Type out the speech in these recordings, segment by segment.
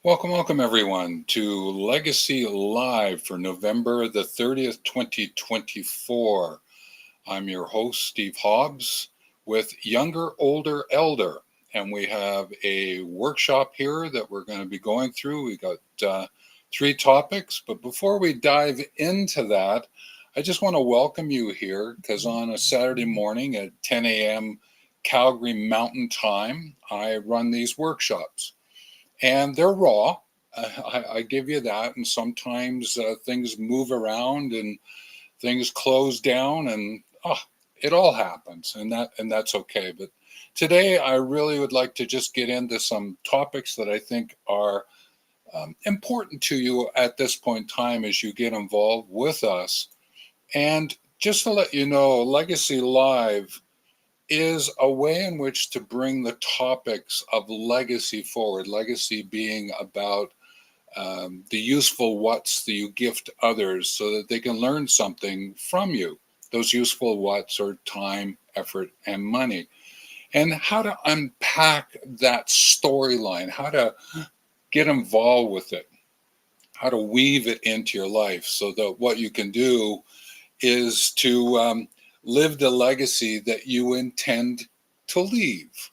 Welcome everyone to Legacy Live for November the 30th, 2024. I'm your host, Steve Hobbs, with Younger, Older, Elder. And we have a workshop here that we're going to be going through. We got three topics, but before we dive into that, I just want to welcome you here because on a Saturday morning at 10 a.m. Calgary Mountain Time, I run these workshops and they're raw. I give you that, and sometimes things move around and things close down, and it all happens, and that's okay. But today, I really would like to just get into some topics that I think are important to you at this point in time as you get involved with us. And just to let you know, Legacy Live is a way in which to bring the topics of legacy forward. Legacy being about the useful whats that you gift others so that they can learn something from you. Those useful whats are time, effort, and money. And how to unpack that storyline, how to get involved with it, how to weave it into your life so that what you can do is to live the legacy that you intend to leave.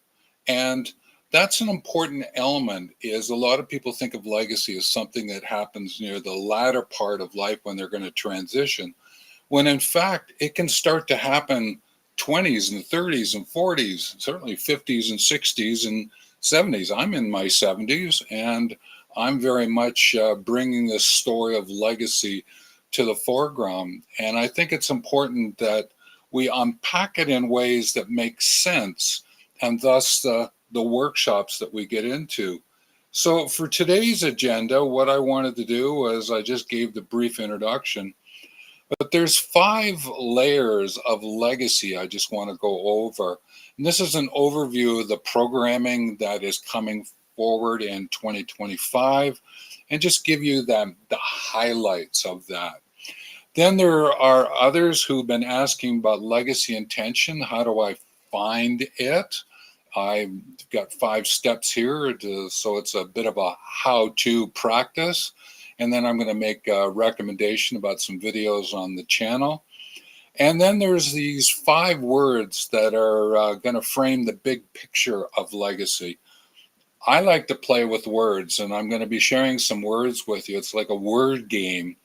And that's an important element. Is a lot of people think of legacy as something that happens near the latter part of life when they're going to transition, when in fact it can start to happen 20s and 30s and 40s, certainly 50s and 60s and 70s. I'm in my 70s, and I'm very much bringing this story of legacy to the foreground. And I think it's important that we unpack it in ways that make sense, and thus the workshops that we get into. So for today's agenda, what I wanted to do was I just gave the brief introduction, but there's 5 layers of legacy I just want to go over. And this is an overview of the programming that is coming forward in 2025 and just give you the highlights of that. Then there are others who've been asking about legacy intention. How do I find it? I've got 5 steps here, so it's a bit of a how-to practice. And then I'm going to make a recommendation about some videos on the channel. And then there's these 5 words that are going to frame the big picture of legacy. I like to play with words, and I'm going to be sharing some words with you. It's like a word game.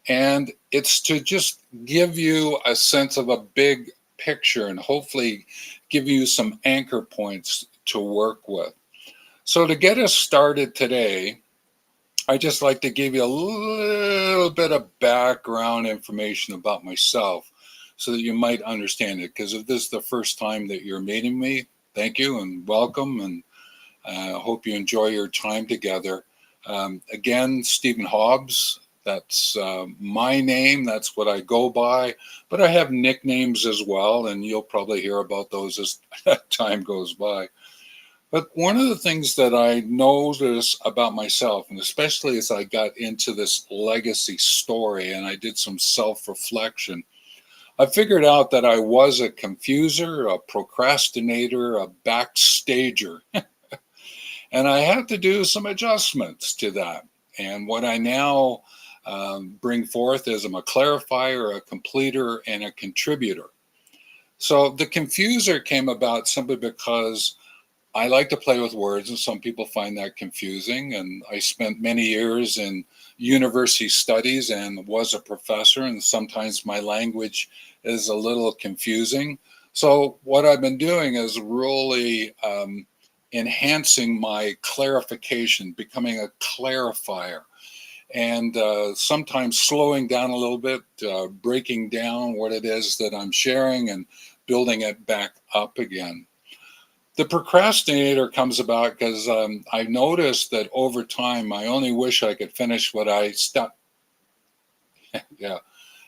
And it's to just give you a sense of a big picture and hopefully give you some anchor points to work with. So to get us started today, I just like to give you a little bit of background information about myself so that you might understand it. Because if this is the first time that you're meeting me, thank you and welcome, and I hope you enjoy your time together. Again, Stephen Hobbs. That's my name. That's what I go by. But I have nicknames as well, and you'll probably hear about those as time goes by. But one of the things that I noticed about myself, and especially as I got into this legacy story and I did some self-reflection, I figured out that I was a confuser, a procrastinator, a backstager. And I had to do some adjustments to that. And what I now bring forth is I'm a clarifier, a completer, and a contributor. So the confuser came about simply because I like to play with words, and some people find that confusing. And I spent many years in university studies and was a professor, and sometimes my language is a little confusing. So what I've been doing is really enhancing my clarification, becoming a clarifier, and sometimes slowing down a little bit, breaking down what it is that I'm sharing and building it back up again. The procrastinator comes about because I noticed that over time, I only wish I could finish what I stopped. Yeah,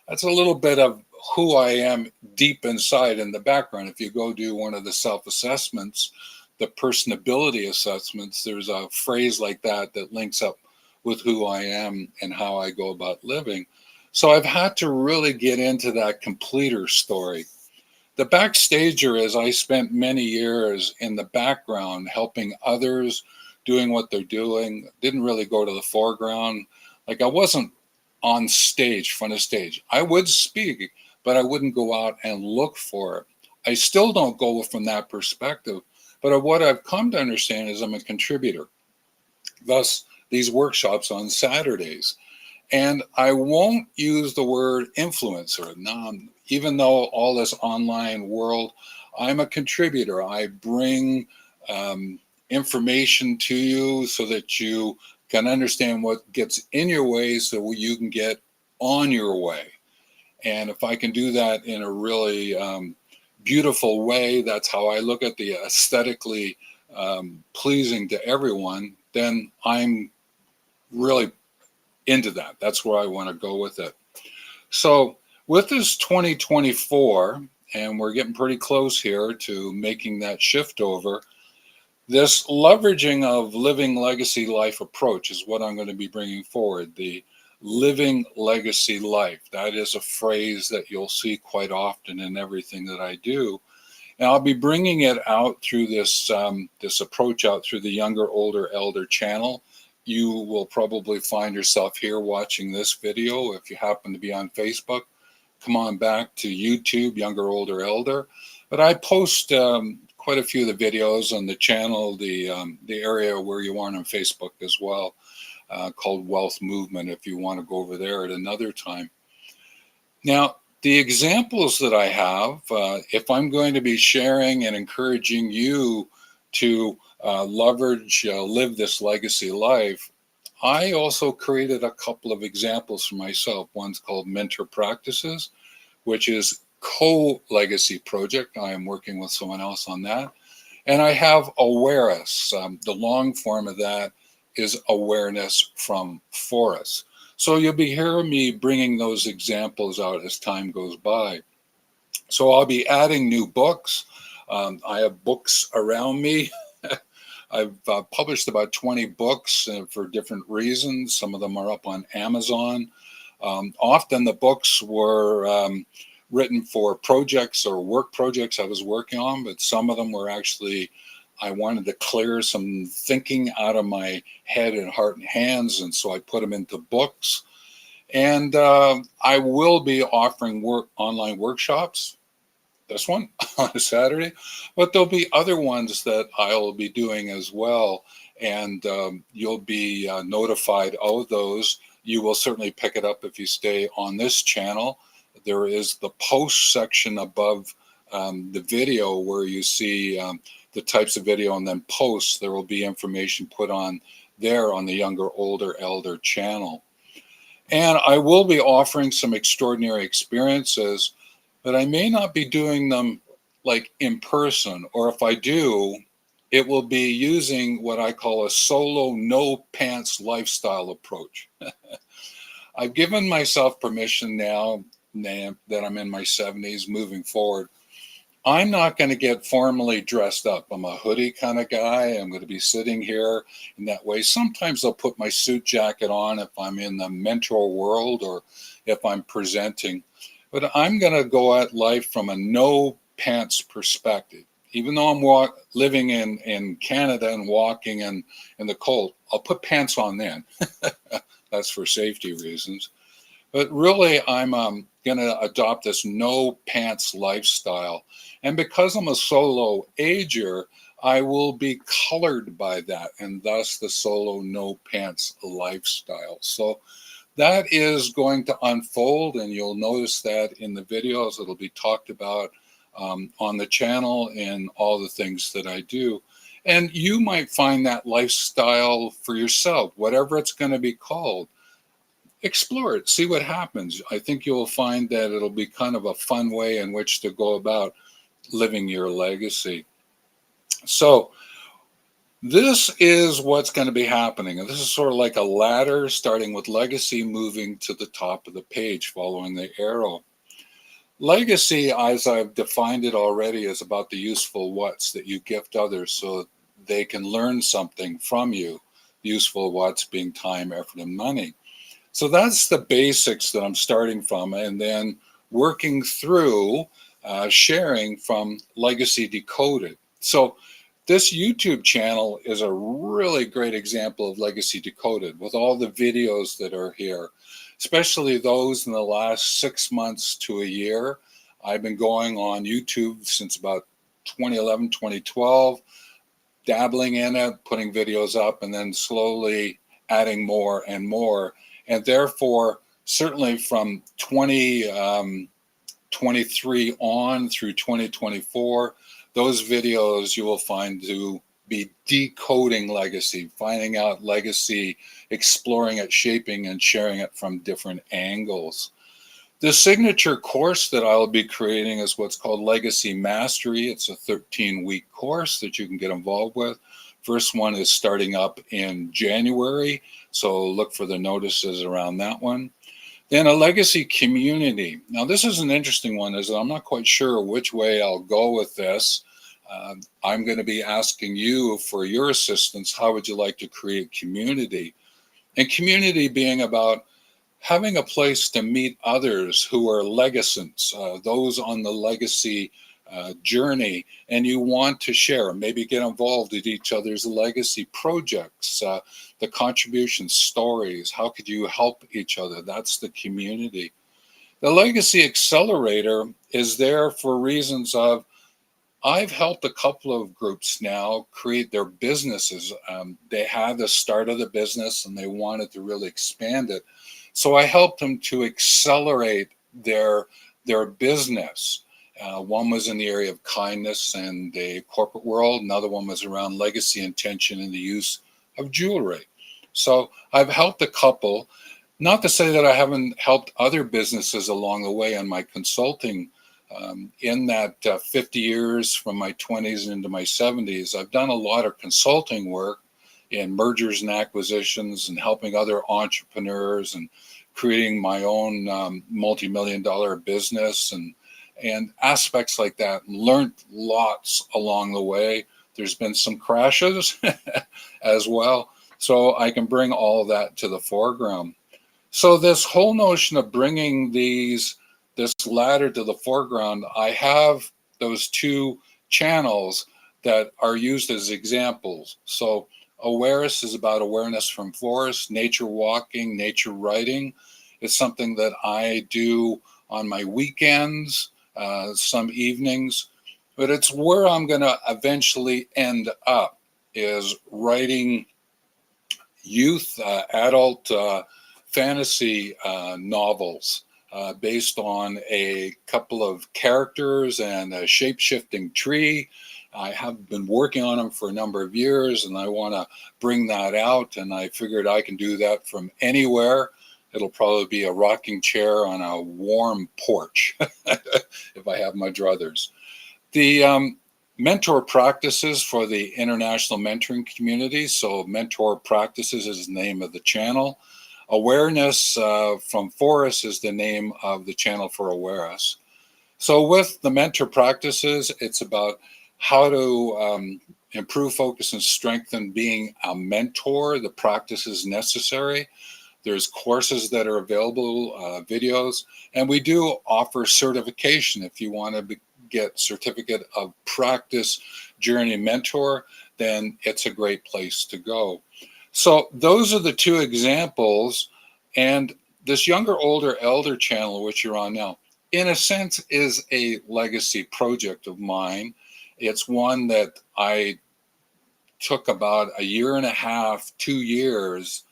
that's a little bit of who I am deep inside in the background. If you go do one of the self-assessments, the personability assessments, there's a phrase like that that links up with who I am and how I go about living. So I've had to really get into that completer story. The backstager is I spent many years in the background helping others doing what they're doing, didn't really go to the foreground. Like I wasn't on stage, front of stage. I would speak, but I wouldn't go out and look for it. I still don't go from that perspective. But what I've come to understand is I'm a contributor. Thus, these workshops on Saturdays. And I won't use the word influencer. Even though all this online world, I'm a contributor. I bring information to you so that you can understand what gets in your way so you can get on your way. And if I can do that in a really beautiful way, that's how I look at the aesthetically pleasing to everyone, then I'm really into that. That's where I want to go with it. So with this 2024, and we're getting pretty close here to making that shift over, this leveraging of living legacy life approach is what I'm going to be bringing forward. The living legacy life. That is a phrase that you'll see quite often in everything that I do. And I'll be bringing it out through this approach out through the Younger, Older, Elder channel. You will probably find yourself here watching this video. If you happen to be on Facebook, come on back to YouTube, Younger, Older, Elder. But I post quite a few of the videos on the channel, the area where you are on Facebook as well, called Wealth Movement, if you want to go over there at another time. Now, the examples that I have, if I'm going to be sharing and encouraging you to leverage, live this legacy life, I also created a couple of examples for myself. One's called Mentor Practices, which is co-legacy project. I am working with someone else on that. And I have Awareness. The long form of that is Awareness from Forest. So you'll be hearing me bringing those examples out as time goes by. So I'll be adding new books. I have books around me. I've published about 20 books for different reasons. Some of them are up on Amazon. Often the books were written for projects or work projects I was working on, but some of them were actually, I wanted to clear some thinking out of my head and heart and hands, and so I put them into books. And I will be offering online workshops, this one on a Saturday, but there'll be other ones that I'll be doing as well, and you'll be notified of those. You will certainly pick it up if you stay on this channel. There is the post section above the video where you see the types of video, and then posts. There will be information put on there on the Younger, Older, Elder channel. And I will be offering some extraordinary experiences, but I may not be doing them like in person, or if I do, it will be using what I call a solo no pants lifestyle approach. I've given myself permission now that I'm in my 70s moving forward. I'm not going to get formally dressed up. I'm a hoodie kind of guy. I'm going to be sitting here in that way. Sometimes I'll put my suit jacket on if I'm in the mentor world or if I'm presenting. But I'm going to go at life from a no pants perspective. Even though I'm living in Canada and walking in the cold, I'll put pants on then. That's for safety reasons. But really, I'm going to adopt this no pants lifestyle. And because I'm a solo ager, I will be colored by that, and thus the solo no pants lifestyle. So that is going to unfold, and you'll notice that in the videos. It'll be talked about on the channel and all the things that I do. And you might find that lifestyle for yourself, whatever it's going to be called. Explore it, see what happens. I think you'll find that it'll be kind of a fun way in which to go about living your legacy. So this is what's going to be happening. And this is sort of like a ladder, starting with legacy, moving to the top of the page, following the arrow. Legacy, as I've defined it already, is about the useful whats that you gift others so they can learn something from you. Useful whats being time, effort, and money. So that's the basics that I'm starting from, and then working through sharing from Legacy Decoded. So This YouTube channel is a really great example of Legacy Decoded with all the videos that are here, especially those in the last 6 months to a year. I've been going on YouTube since about 2011, 2012, dabbling in it, putting videos up, and then slowly adding more and more. And therefore, certainly from 2023 on through 2024, those videos you will find to be decoding legacy, finding out legacy, exploring it, shaping and sharing it from different angles. The signature course that I'll be creating is what's called Legacy Mastery. It's a 13-week course that you can get involved with. First one is starting up in January, so look for the notices around that one. Then a legacy community. Now, this is an interesting one, as I'm not quite sure which way I'll go with this. I'm going to be asking you for your assistance. How would you like to create community? And community being about having a place to meet others who are legacients, those on the legacy journey, and you want to share, maybe get involved in each other's legacy projects, the contribution stories. How could you help each other? That's the community. The Legacy Accelerator is there for reasons of, I've helped a couple of groups now create their businesses. They had the start of the business and they wanted to really expand it. So I helped them to accelerate their business. One was in the area of kindness and the corporate world. Another one was around legacy intention and the use of jewelry. So I've helped a couple. Not to say that I haven't helped other businesses along the way on my consulting. In that 50 years from my 20s into my 70s, I've done a lot of consulting work in mergers and acquisitions and helping other entrepreneurs and creating my own multi-million-dollar business and aspects like that. Learned lots along the way. There's been some crashes as well. So I can bring all of that to the foreground. So this whole notion of bringing this ladder to the foreground, I have those two channels that are used as examples. So Awareness is about awareness from forest, nature walking, nature writing. It's something that I do on my weekends, some evenings, but it's where I'm going to eventually end up, is writing youth, adult fantasy novels based on a couple of characters and a shape-shifting tree. I have been working on them for a number of years, and I want to bring that out, and I figured I can do that from anywhere. It'll probably be a rocking chair on a warm porch if I have my druthers. The mentor practices for the international mentoring community. So Mentor Practices is the name of the channel. Awareness from Forest is the name of the channel for Awareness. So with the mentor practices, it's about how to improve focus and strengthen being a mentor, the practices necessary. There's courses that are available, videos, and we do offer certification. If you want to get certificate of practice journey mentor, then it's a great place to go. So those are the two examples. And this Younger, Older, Elder channel, which you're on now, in a sense is a legacy project of mine. It's one that I took about a year and a half, 2 years,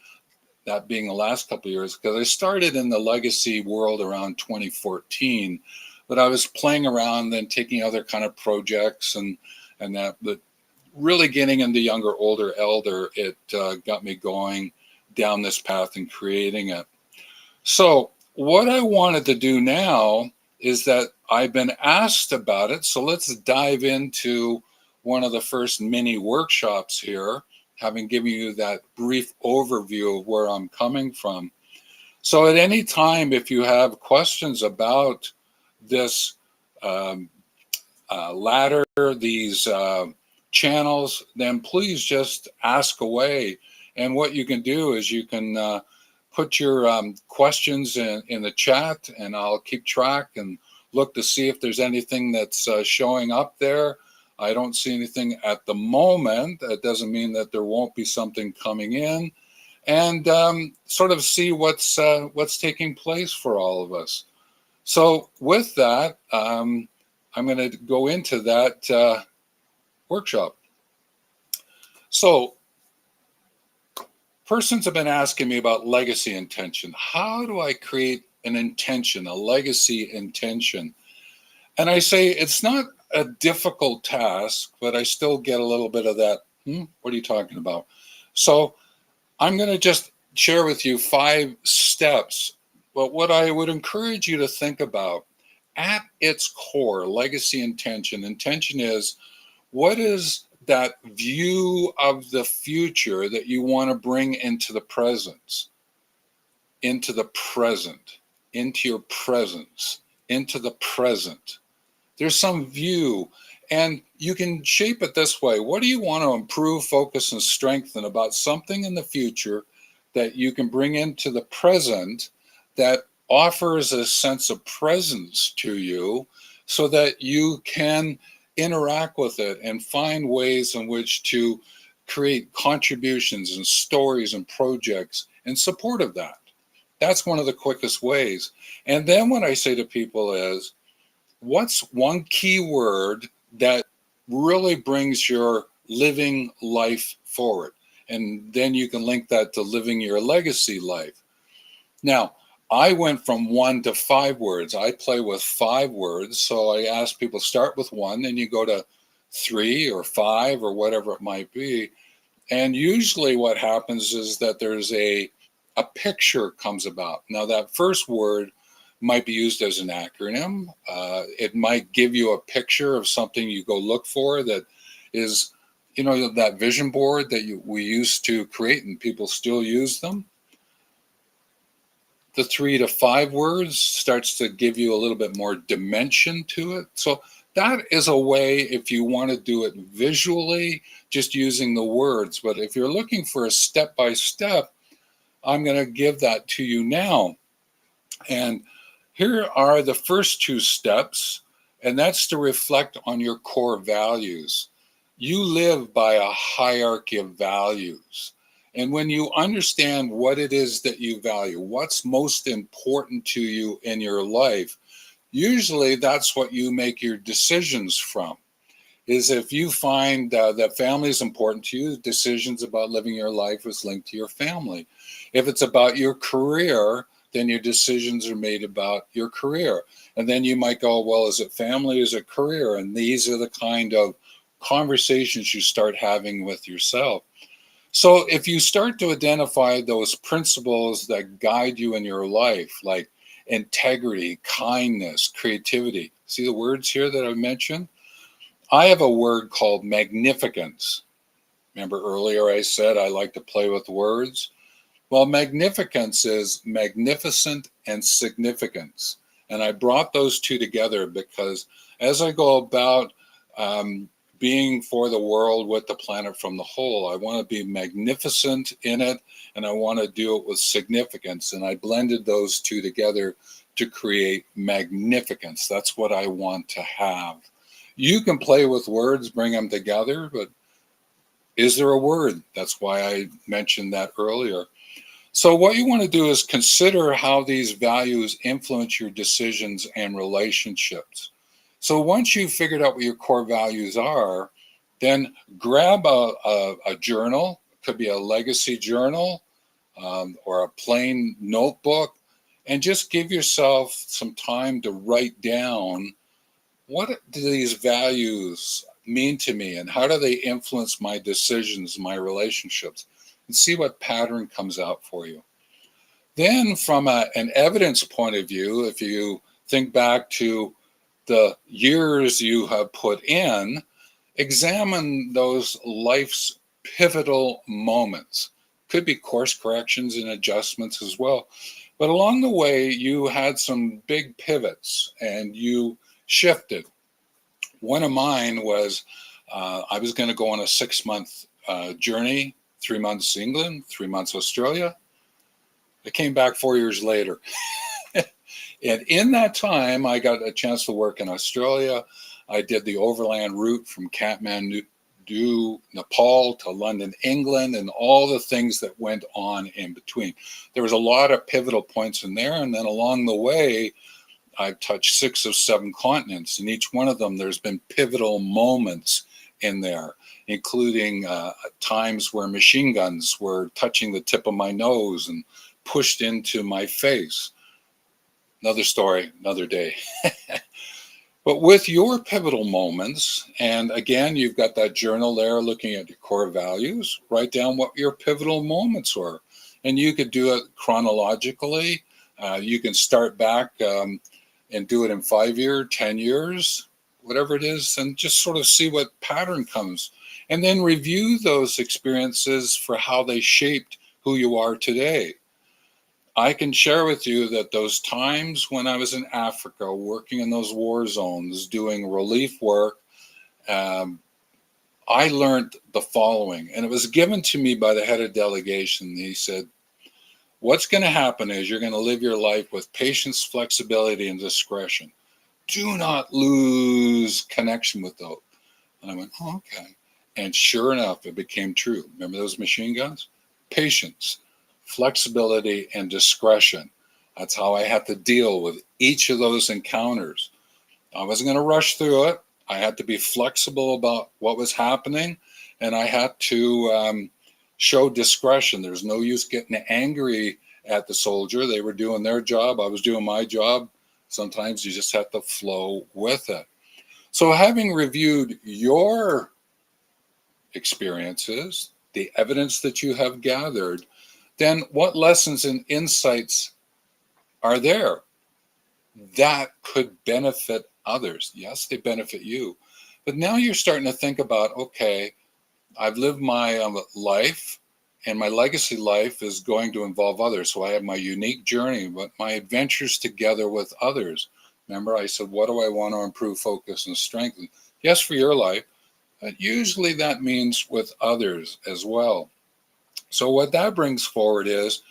that being the last couple of years, because I started in the legacy world around 2014, but I was playing around, then taking other kind of projects and that, but really getting into Younger, Older, Elder, it got me going down this path and creating it. So what I wanted to do now is that I've been asked about it. So let's dive into one of the first mini workshops here, having given you that brief overview of where I'm coming from. So at any time, if you have questions about this ladder, these channels, then please just ask away. And what you can do is you can put your questions in the chat, and I'll keep track and look to see if there's anything that's showing up there. I don't see anything at the moment. That doesn't mean that there won't be something coming in, and sort of see what's taking place for all of us. So with that, I'm going to go into that workshop. So persons have been asking me about legacy intention. How do I create an intention, a legacy intention? And I say it's not a difficult task, but I still get a little bit of that, what are you talking about? So I'm going to just share with you 5 steps. But what I would encourage you to think about at its core, legacy intention is, what is that view of the future that you want to bring into the present, into the present, into your presence, into the present? There's some view, and you can shape it this way. What do you want to improve, focus, and strengthen about something in the future that you can bring into the present that offers a sense of presence to you so that you can interact with it and find ways in which to create contributions and stories and projects in support of that? That's one of the quickest ways. And then what I say to people is, what's one key word that really brings your living life forward? And then you can link that to living your legacy life. Now, I went from 1 to 5 words. I play with 5 words. So I ask people, start with 1, then you go to 3 or 5 or whatever it might be. And usually what happens is that there's a picture comes about. Now, that first word might be used as an acronym. It might give you a picture of something you go look for that is, that vision board that we used to create, and people still use them. The 3 to 5 words starts to give you a little bit more dimension to it. So that is a way, if you want to do it visually, just using the words. But if you're looking for a step-by-step, I'm going to give that to you now. And here are the first 2 steps, and that's to reflect on your core values. You live by a hierarchy of values. And when you understand what it is that you value, what's most important to you in your life, usually that's what you make your decisions from. Is if you find that family is important to you, decisions about living your life is linked to your family. If it's about your career, then your decisions are made about your career. And then you might go, well, is it family, is it career? And these are the kind of conversations you start having with yourself. So if you start to identify those principles that guide you in your life, like integrity, kindness, creativity, see the words here that I mentioned? I have a word called magnificence. Remember earlier I said I like to play with words? Well, magnificence is magnificent and significance. And I brought those 2 together because as I go about being for the world with the planet from the whole, I want to be magnificent in it, and I want to do it with significance. And I blended those 2 together to create magnificence. That's what I want to have. You can play with words, bring them together, but is there a word? That's why I mentioned that earlier. So what you want to do is consider how these values influence your decisions and relationships. So once you've figured out what your core values are, then grab a journal. It could be a legacy journal or a plain notebook, and just give yourself some time to write down, what do these values mean to me and how do they influence my decisions, my relationships, and see what pattern comes out for you. Then from an evidence point of view, if you think back to the years you have put in, examine those life's pivotal moments. Could be course corrections and adjustments as well. But along the way, you had some big pivots and you shifted. One of mine was I was going to go on a 6-month journey, 3 months England, 3 months Australia. I came back 4 years later. And in that time, I got a chance to work in Australia. I did the overland route from Kathmandu, Nepal to London, England, and all the things that went on in between. There was a lot of pivotal points in there. And then along the way, I've touched 6 of 7 continents. In each one of them, there's been pivotal moments in there, including times where machine guns were touching the tip of my nose and pushed into my face. Another story, another day. But with your pivotal moments, and again, you've got that journal there looking at your core values, write down what your pivotal moments were. And you could do it chronologically. You can start back and do it in 5 years, 10 years, whatever it is, and just sort of see what pattern comes. And then review those experiences for how they shaped who you are today. I can share with you that those times when I was in Africa, working in those war zones, doing relief work, I learned the following, and it was given to me by the head of delegation. He said, what's going to happen is you're going to live your life with patience, flexibility, and discretion. Do not lose connection with those. And I went, oh, okay. And sure enough, it became true. Remember those machine guns? Patience, flexibility, and discretion. That's how I had to deal with each of those encounters. I wasn't going to rush through it. I had to be flexible about what was happening, and I had to show discretion. There's no use getting angry at the soldier. They were doing their job. I was doing my job. Sometimes you just have to flow with it. So having reviewed your experiences, the evidence that you have gathered, then what lessons and insights are there that could benefit others? Yes, they benefit you. But now you're starting to think about, okay, I've lived my life, and my legacy life is going to involve others. So I have my unique journey, but my adventures together with others. Remember, I said, what do I want to improve, focus, and strengthen? Yes, for your life, but usually that means with others as well. So what that brings forward is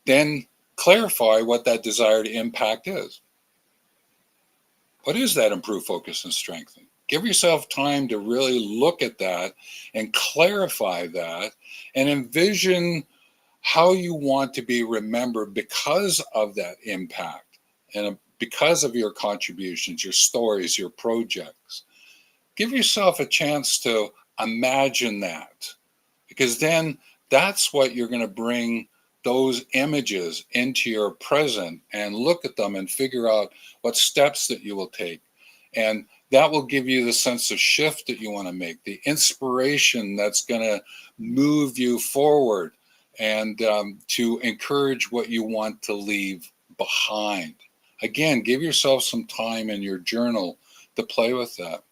then clarify what that desired impact is. What is that improved focus and strengthen? Give yourself time to really look at that and clarify that and envision how you want to be remembered because of that impact and because of your contributions, your stories, your projects. Give yourself a chance to imagine that, because then that's what you're going to bring those images into your present and look at them and figure out what steps that you will take. And that will give you the sense of shift that you want to make, the inspiration that's going to move you forward and to encourage what you want to leave behind. Again, give yourself some time in your journal to play with that.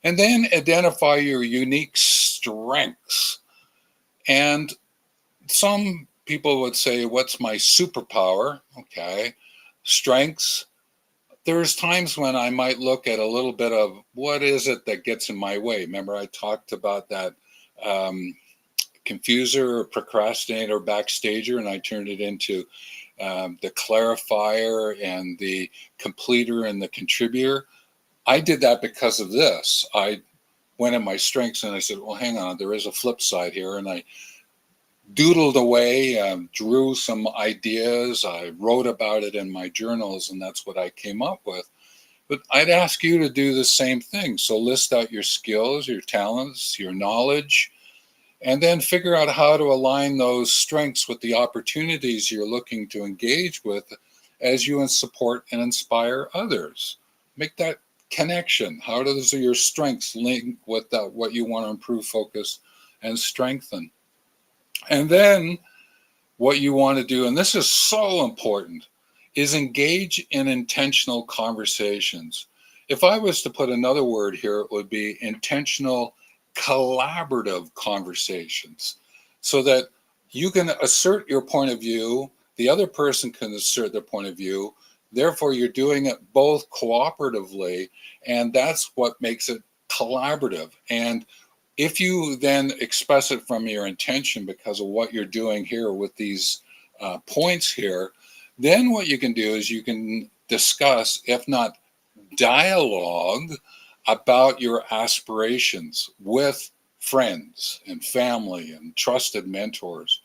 And then identify your unique strengths. And some people would say, what's my superpower? Okay, strengths. There's times when I might look at a little bit of what is it that gets in my way. Remember, I talked about that confuser or procrastinator backstager, and I turned it into the clarifier and the completer and the contributor. I did that because of this. I went in my strengths and I said, well, hang on, there is a flip side here. And I doodled away, drew some ideas. I wrote about it in my journals, and that's what I came up with. But I'd ask you to do the same thing. So list out your skills, your talents, your knowledge, and then figure out how to align those strengths with the opportunities you're looking to engage with as you support and inspire others. Make that connection. How does your strengths link with that, what you want to improve, focus, and strengthen? And then what you want to do, and this is so important, is engage in intentional conversations. If I was to put another word here, it would be intentional collaborative conversations, so that you can assert your point of view, the other person can assert their point of view, therefore you're doing it both cooperatively, and that's what makes it collaborative. And if you then express it from your intention because of what you're doing here with these points here, then what you can do is you can discuss, if not dialogue about your aspirations with friends and family and trusted mentors.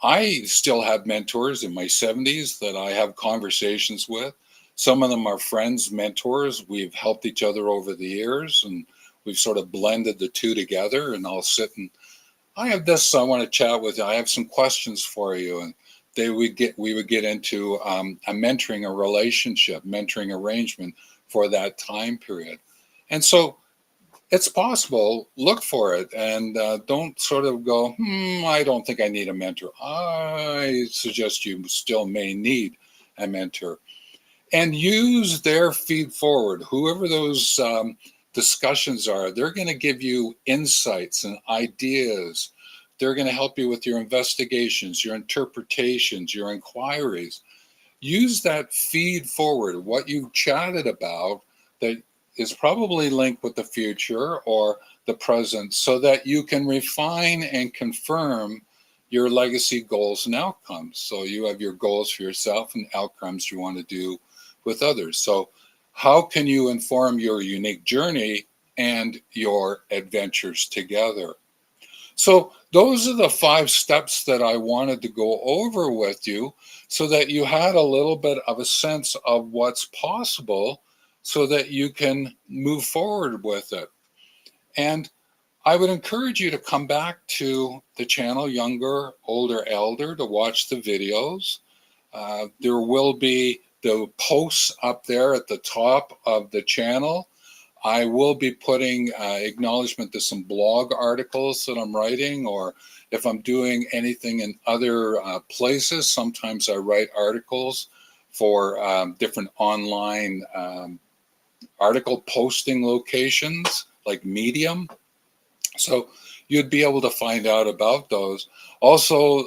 I still have mentors in my 70s that I have conversations with. Some of them are friends, mentors. We've helped each other over the years, and we've sort of blended the two together. And I'll sit and I have this I want to chat with you. I have some questions for you, and we would get into a mentoring, a relationship, mentoring arrangement for that time period. And so it's possible. Look for it, and don't sort of go, I don't think I need a mentor. I suggest you still may need a mentor, and use their feed forward. Whoever those discussions are, they're going to give you insights and ideas. They're going to help you with your investigations, your interpretations, your inquiries. Use that feed forward, what you've chatted about that is probably linked with the future or the present, so that you can refine and confirm your legacy goals and outcomes. So you have your goals for yourself and outcomes you want to do with others. So how can you inform your unique journey and your adventures together? So those are the 5 steps that I wanted to go over with you, so that you had a little bit of a sense of what's possible, so that you can move forward with it. And I would encourage you to come back to the channel Younger, Older, Elder to watch the videos. There will be the posts up there at the top of the channel. I will be putting acknowledgement to some blog articles that I'm writing, or if I'm doing anything in other places, sometimes I write articles for different online article posting locations like Medium. So you'd be able to find out about those. Also,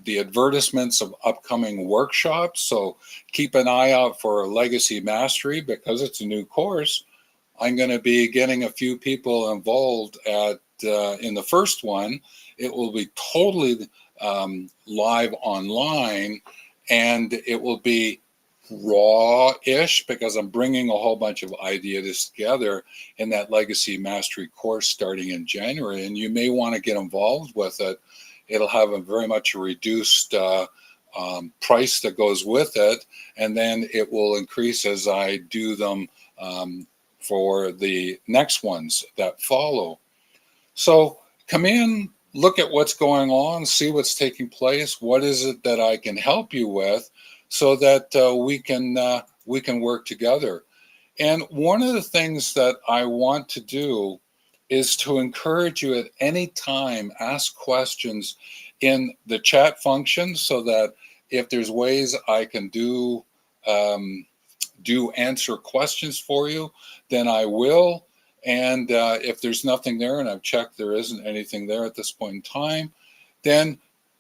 the advertisements of upcoming workshops. So keep an eye out for Legacy Mastery, because it's a new course. I'm going to be getting a few people involved in the first one. It will be totally live online, and it will be raw-ish, because I'm bringing a whole bunch of ideas together in that Legacy Mastery course starting in January, and you may want to get involved with it. It'll have a very much a reduced price that goes with it, and then it will increase as I do them for the next ones that follow. So come in, look at what's going on, see what's taking place. What is it that I can help you with, so that we can work together? And one of the things that I want to do is to encourage you at any time, ask questions in the chat function, so that if there's ways I can do answer questions for you, then I will. And if there's nothing there, and I've checked there isn't anything there at this point in time, then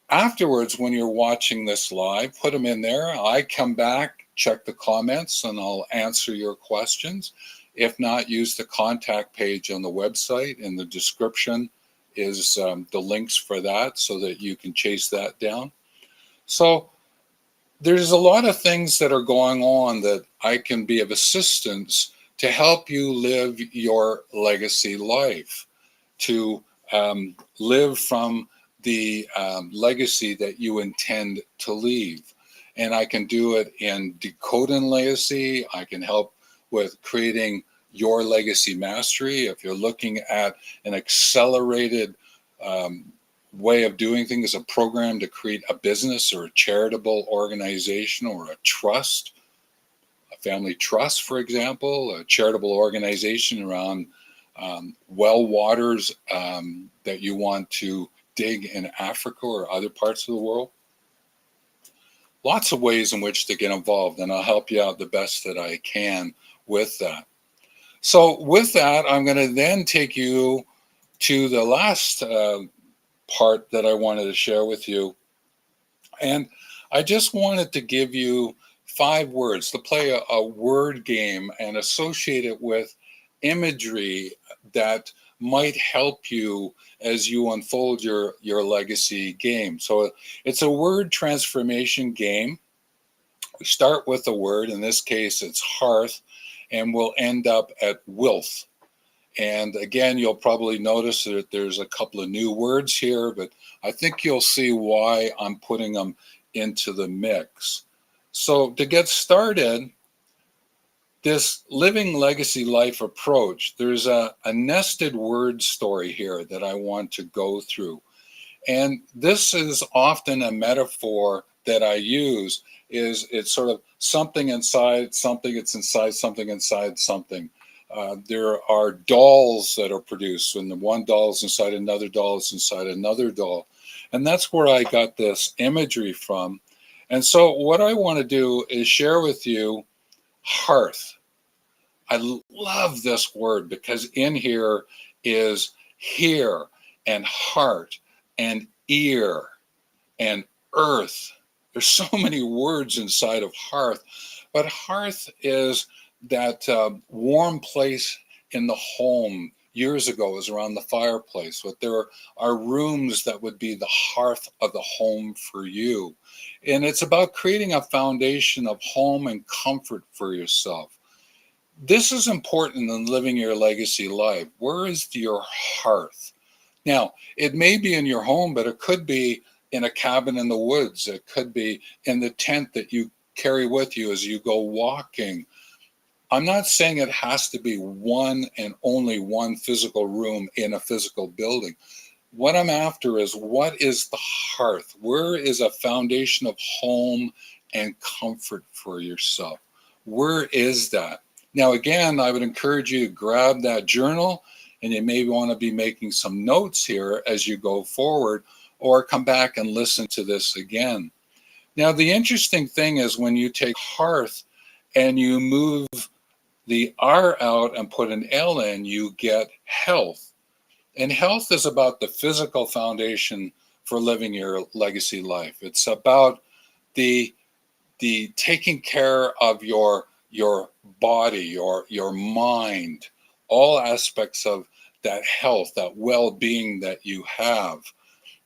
afterwards, when you're watching this live, put them in there. I come back, check the comments, and I'll answer your questions. If not, use the contact page on the website. In the description is the links for that, so that you can chase that down. So there's a lot of things that are going on that I can be of assistance to help you live your legacy life, to live from the legacy that you intend to leave. And I can do it in decoding legacy. I can help with creating your legacy mastery. If you're looking at an accelerated way of doing things, a program to create a business or a charitable organization or a trust, a family trust, for example, a charitable organization around well waters that you want to dig in Africa or other parts of the world. Lots of ways in which to get involved, and I'll help you out the best that I can with that. So with that, I'm going to then take you to the last part that I wanted to share with you. And I just wanted to give you 5 words to play a word game and associate it with imagery that might help you as you unfold your legacy game. So it's a word transformation game. We start with a word. In this case, it's hearth. and we'll end up at wealth. And again, you'll probably notice that there's a couple of new words here, but I think you'll see why I'm putting them into the mix. So to get started, this living legacy life approach, there's a nested word story here that I want to go through. And this is often a metaphor that I use, is it's sort of something inside something, it's inside something inside something. There are dolls that are produced, and the one doll is inside another doll is inside another doll. And that's where I got this imagery from. And so what I want to do is share with you hearth. I love this word because in here is hear and heart and ear and earth. There's so many words inside of hearth, but hearth is that warm place in the home. Years ago, it was around the fireplace, but there are rooms that would be the hearth of the home for you. And it's about creating a foundation of home and comfort for yourself. This is important in living your legacy life. Where is your hearth? Now, it may be in your home, but it could be in a cabin in the woods. It could be in the tent that you carry with you as you go walking. I'm not saying it has to be one and only one physical room in a physical building. What I'm after is, what is the hearth? Where is a foundation of home and comfort for yourself? Where is that? Now, again, I would encourage you to grab that journal, and you may want to be making some notes here as you go forward, or come back and listen to this again. Now, the interesting thing is when you take hearth and you move the R out and put an L in, you get health. And health is about the physical foundation for living your legacy life. It's about the taking care of your body, your mind, all aspects of that health, that well-being that you have.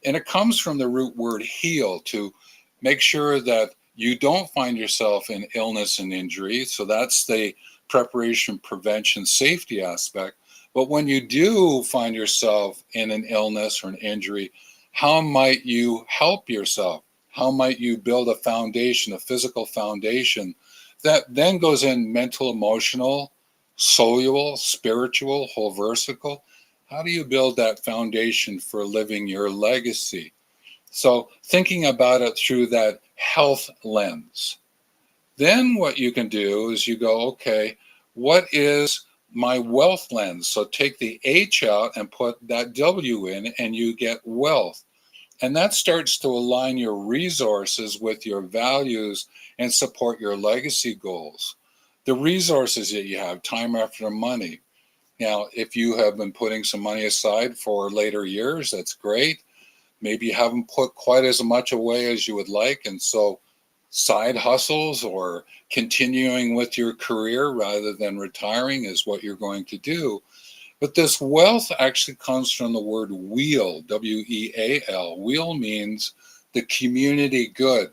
And it comes from the root word heal, to make sure that you don't find yourself in illness and injury. So that's the preparation, prevention, safety aspect. But when you do find yourself in an illness or an injury, how might you help yourself? How might you build a foundation, a physical foundation that then goes in mental, emotional, soluble, spiritual, whole versical? How do you build that foundation for living your legacy? So thinking about it through that health lens. Then what you can do is you go, okay, what is my wealth lens? So take the H out and put that W in, and you get wealth. And that starts to align your resources with your values and support your legacy goals. The resources that you have, time after money. Now, if you have been putting some money aside for later years, that's great. Maybe you haven't put quite as much away as you would like. And so side hustles or continuing with your career rather than retiring is what you're going to do. But this wealth actually comes from the word wheel, W-E-A-L. Wheel means the community good.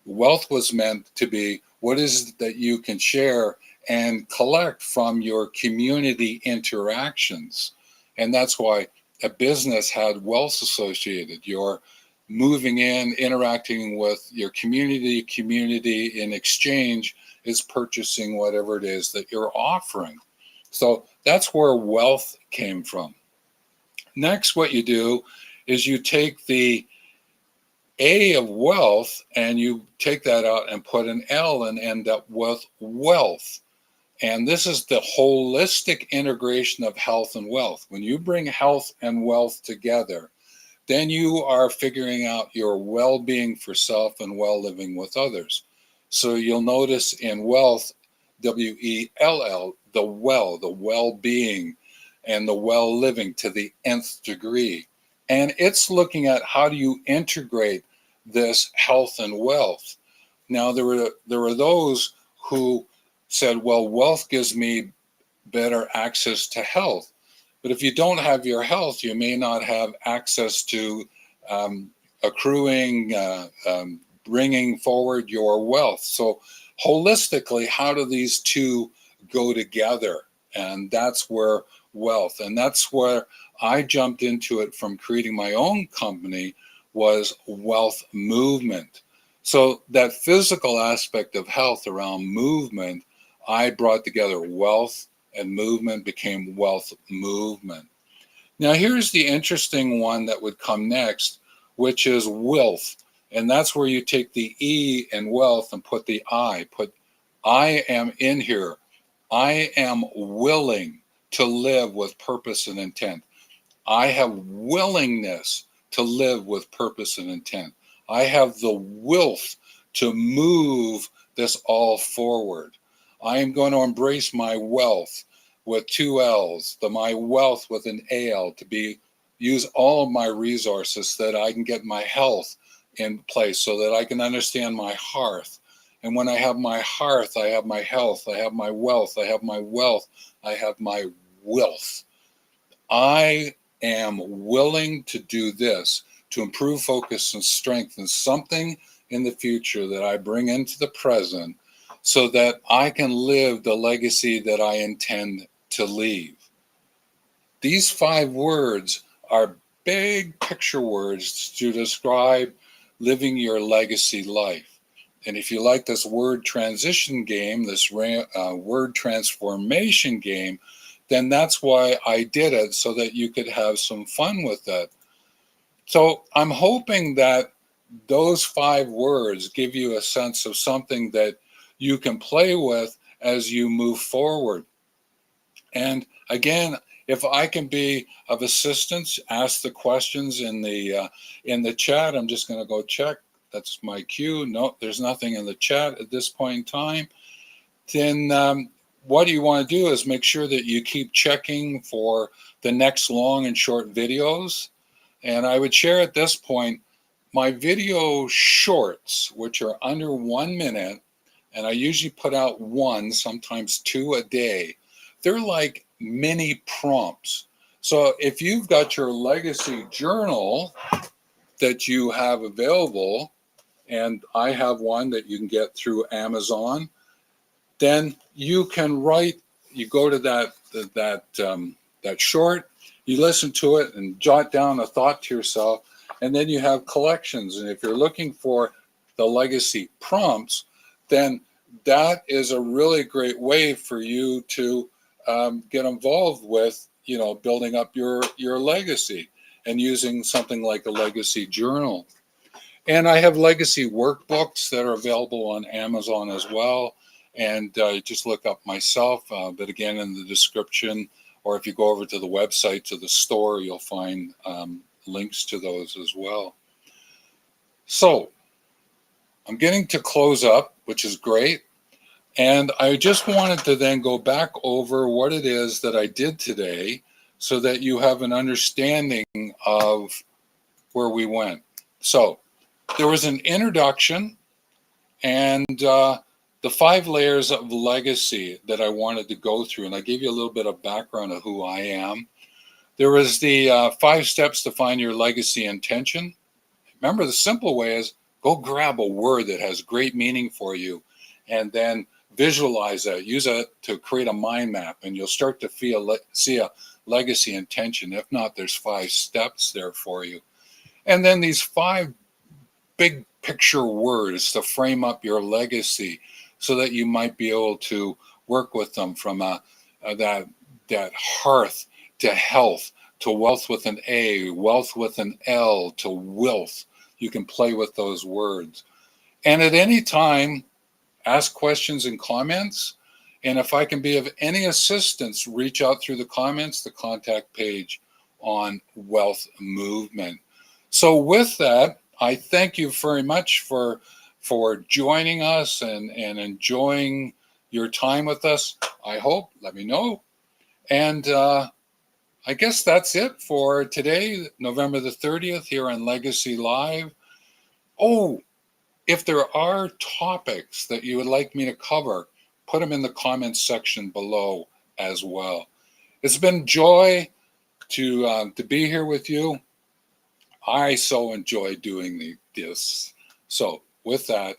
Wealth was meant to be what is it that you can share and collect from your community interactions. And that's why a business had wealth associated. You're moving in, interacting with your community in exchange is purchasing whatever it is that you're offering. So that's where wealth came from. Next, what you do is you take the A of wealth and you take that out and put an L and end up with wealth. And this is the holistic integration of health and wealth. When you bring health and wealth together, then you are figuring out your well-being for self and well-living with others. So you'll notice in wealth, W-E-L-L, the well-being and the well-living to the nth degree. And it's looking at how do you integrate this health and wealth. Now, there were those who said, well, wealth gives me better access to health. But if you don't have your health, you may not have access to accruing, bringing forward your wealth. So holistically, how do these two go together. And that's where wealth, and that's where I jumped into it from creating my own company, was wealth movement. So that physical aspect of health around movement, I brought together wealth and movement, became wealth movement. Now, here's the interesting one that would come next, which is wealth. And that's where you take the E in wealth and put the I. Put I am in here. I am willing to live with purpose and intent. I have willingness to live with purpose and intent. I have the will to move this all forward. I am going to embrace my wealth with two L's, my wealth with an AL, to use all of my resources so that I can get my health in place, so that I can understand my hearth. And when I have my hearth, I have my health, I have my wealth, I have my wealth, I have my wealth. I am willing to do this to improve focus and strength and something in the future that I bring into the present, so that I can live the legacy that I intend to leave. These 5 words are big picture words to describe living your legacy life. And if you like this word transition game, this word transformation game, then that's why I did it, so that you could have some fun with it. So I'm hoping that those 5 words give you a sense of something that you can play with as you move forward. And again, if I can be of assistance, ask the questions in the chat. I'm just going to go check. That's my cue. No, there's nothing in the chat at this point in time. Then what you want to do is make sure that you keep checking for the next long and short videos. And I would share at this point my video shorts, which are under 1 minute, and I usually put out 1, sometimes 2 a day. They're like mini prompts. So if you've got your legacy journal that you have available, and I have one that you can get through Amazon, then you can write. You go to that short, you listen to it and jot down a thought to yourself, and then you have collections. And if you're looking for the legacy prompts, then that is a really great way for you to get involved with, building up your legacy, and using something like a legacy journal. And I have legacy workbooks that are available on Amazon as well. And just look up myself, but again, in the description, or if you go over to the website, to the store, you'll find links to those as well. So I'm getting to close up, which is great. And I just wanted to then go back over what it is that I did today, so that you have an understanding of where we went. So there was an introduction, and the 5 layers of legacy that I wanted to go through. And I gave you a little bit of background of who I am. There was the 5 steps to find your legacy intention. Remember, the simple way is go grab a word that has great meaning for you, and then visualize that. Use it to create a mind map, and you'll start to see a legacy intention. If not, there's 5 steps there for you. And then these 5 big picture words to frame up your legacy, so that you might be able to work with them from that hearth to health, to wealth with an A, wealth with an L, to wealth. You can play with those words. And at any time, ask questions and comments. And if I can be of any assistance, reach out through the comments, the contact page on Wealth Movement. So with that, I thank you very much for joining us and enjoying your time with us. I hope, let me know. And I guess that's it for today, November the 30th, here on Legacy Live. Oh, if there are topics that you would like me to cover, put them in the comments section below as well. It's been joy to be here with you. I so enjoy doing this. So with that,